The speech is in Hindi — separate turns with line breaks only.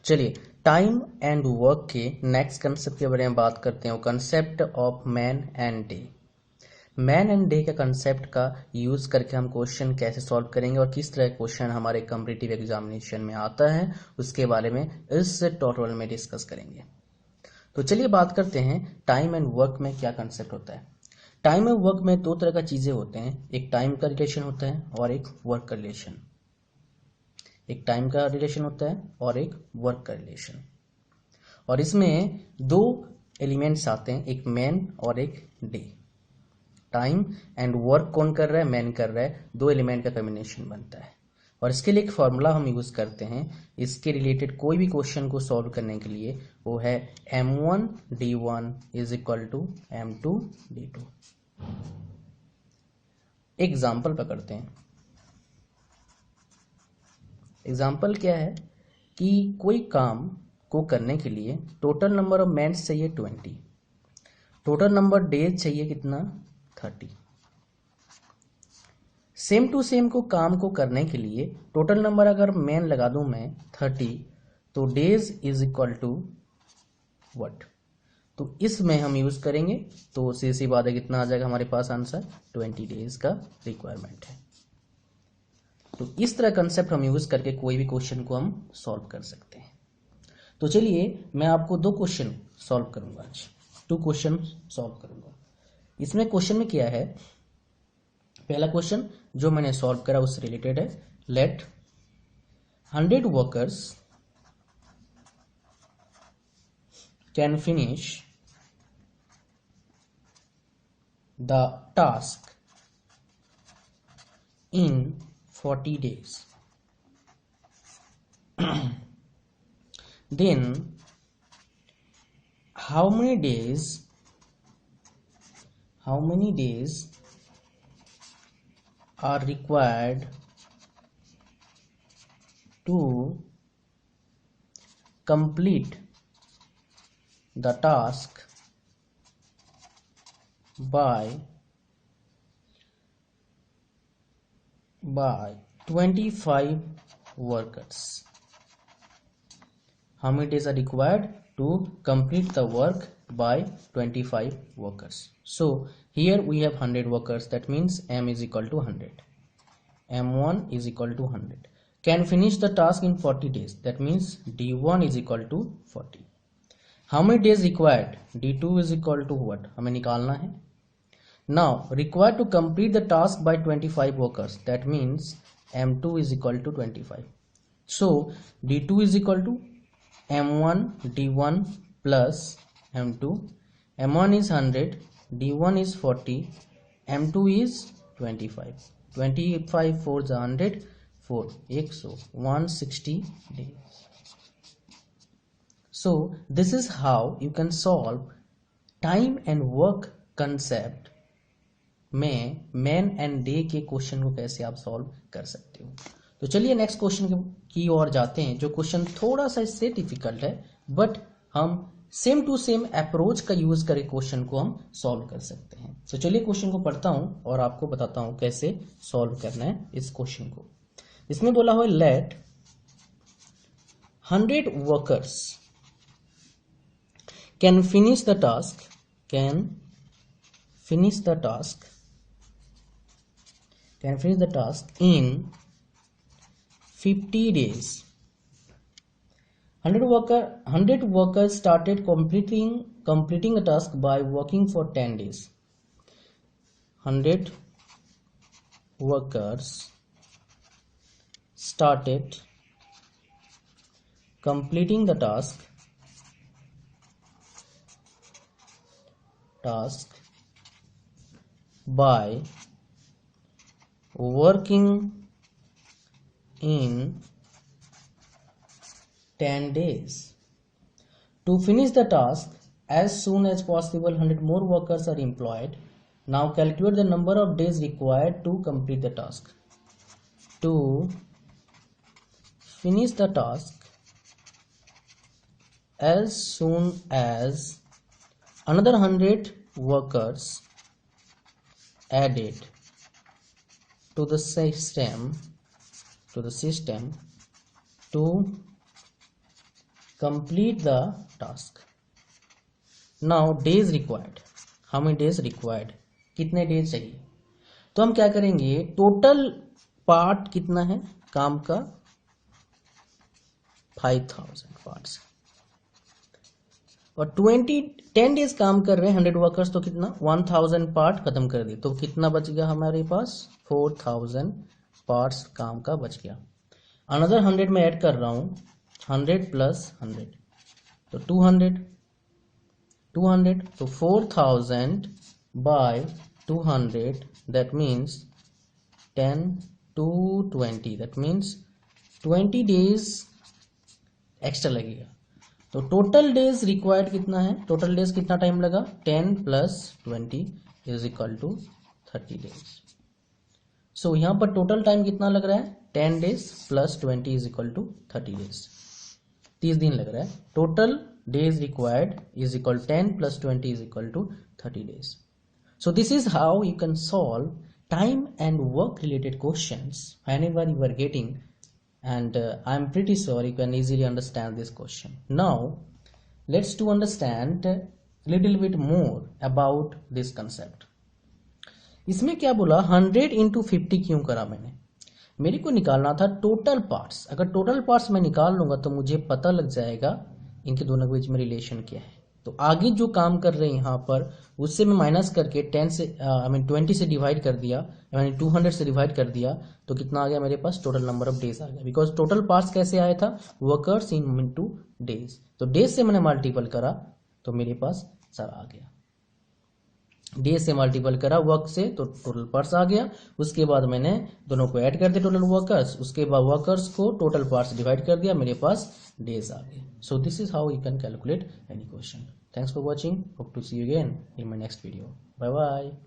चलिए टाइम एंड वर्क के नेक्स्ट कंसेप्ट के बारे में बात करते हैं, concept of man and day. Man and day के कंसेप्ट का यूज करके हम क्वेश्चन कैसे सॉल्व करेंगे और किस तरह क्वेश्चन हमारे कॉम्पिटिटिव एग्जामिनेशन में आता है उसके बारे में इस ट्यूटोरियल में डिस्कस करेंगे। तो चलिए बात करते हैं टाइम एंड वर्क में क्या कंसेप्ट होता है। टाइम एंड वर्क में दो तरह का चीजें होते हैं, एक टाइम का रिलेशन होता है और एक वर्क का रिलेशन। एक टाइम का रिलेशन होता है और एक वर्क का रिलेशन, और इसमें दो एलिमेंट्स आते हैं, एक मैन और एक डे। टाइम एंड वर्क कौन कर रहा है? मैन कर रहा है। दो एलिमेंट का कॉम्बिनेशन बनता है और इसके लिए एक फॉर्मूला हम यूज करते हैं इसके रिलेटेड कोई भी क्वेश्चन को सॉल्व करने के लिए, वो है m1 d1 is equal to m2 d2। Example पकड़ते हैं। एग्जाम्पल क्या है कि कोई काम को करने के लिए टोटल नंबर ऑफ मैन्स चाहिए 20, टोटल नंबर डेज चाहिए कितना? 30। सेम टू सेम को काम को करने के लिए टोटल नंबर अगर मैन लगा दूं मैं 30, तो days is equal to what? तो इसमें हम यूज करेंगे, तो सी बात है कितना आ जाएगा हमारे पास आंसर? 20 डेज का रिक्वायरमेंट है। तो इस तरह कंसेप्ट हम यूज करके कोई भी क्वेश्चन को हम सॉल्व कर सकते हैं। तो चलिए मैं आपको दो क्वेश्चन सॉल्व करूंगा आज, 2 क्वेश्चन सॉल्व करूंगा। इसमें क्वेश्चन में क्या है, पहला क्वेश्चन जो मैंने सॉल्व करा उससे रिलेटेड है। Let 100 workers can finish the task in 40 days. Then how many days are required to complete the task by 25 workers? How many days are required to complete the work by 25 workers? So here we have 100 workers, that means m is equal to 100, m1 is equal to 100, can finish the task in 40 days, that means d1 is equal to 40. How many days required? d2 is equal to what? हमें निकालना है। Now required to complete the task by 25 workers, that means m2 is equal to 25. So d2 is equal to m1 d1 plus m2, m1 is 100, d1 is 40, m2 is 25, 25 4 is 100, 4 160 days. So this is how you can solve time and work concept में मैन एंड डे के क्वेश्चन को कैसे आप सॉल्व कर सकते हो। तो चलिए नेक्स्ट क्वेश्चन की ओर जाते हैं, जो क्वेश्चन थोड़ा सा इससे डिफिकल्ट है, बट हम सेम टू सेम अप्रोच का यूज करके क्वेश्चन को हम सॉल्व कर सकते हैं। तो चलिए क्वेश्चन को पढ़ता हूं और आपको बताता हूं कैसे सॉल्व करना है इस क्वेश्चन को। इसमें बोला हुआ let 100 workers can finish the task, can finish the task in 50 days. 100 workers started completing a task by working for 10 days. 100 workers started completing the task by working in 10 days. To finish the task as soon as possible, 100 more workers are employed. Now calculate the number of days required to complete the task. To finish the task as soon as another 100 workers added to the system to complete the task. Now days required, how many days required, कितने डेज चाहिए। तो हम क्या करेंगे, टोटल पार्ट कितना है काम का, 5000 पार्ट्स, और 10 डेज काम कर रहे हैं 100 वर्कर्स, तो कितना 1000 पार्ट खत्म कर दिए, तो कितना बच गया हमारे पास, 4000 पार्ट्स काम का बच गया। अनदर 100 में ऐड कर रहा हूं, 100 प्लस 100 तो 200, तो 4000 by 200 that means 10 to 20, that means 20 days extra लगेगा। तो टोटल डेज रिक्वायर्ड कितना है, टोटल डेज कितना टाइम लगा, 10 plus 20 is equal to 30 days. So यहाँ पर टोटल टाइम कितना लग रहा है, 10 days plus 20 is equal to 30 days, 30 दिन लग रहा है। Total days required is equal 10 plus 20 is equal to 30 days. So this is how you can solve time and work related questions whenever you are getting, and I'm pretty sure you can easily understand this question. Now let's to understand a little bit more about this concept. इसमें क्या बोला, 100 into 50 क्यों करा मैंने, मेरे को निकालना था टोटल पार्ट्स। अगर टोटल पार्ट्स मैं निकाल लूंगा तो मुझे पता लग जाएगा इनके दोनों के बीच में रिलेशन क्या है। तो आगे जो काम कर रहे हैं यहाँ पर उससे मैं माइनस करके 10 से 20 से डिवाइड कर दिया, यानी 200 से डिवाइड कर दिया, तो कितना आ गया मेरे पास, टोटल नंबर ऑफ डेज आ गया। बिकॉज टोटल पार्ट्स कैसे आया था, वर्कर्स इनटू डेज, तो डेज से मैंने मल्टीपल करा तो मेरे पास सर आ गया, डेज से मल्टीपल करा वर्क से तो टोटल पार्ट्स आ गया। उसके बाद मैंने दोनों को ऐड कर दिया टोटल वर्कर्स, उसके बाद वर्कर्स को टोटल पार्ट्स डिवाइड कर दिया, मेरे पास डेज आ गए। So this is how you can calculate any question. Thanks for watching, hope to see you again in my next video, bye bye.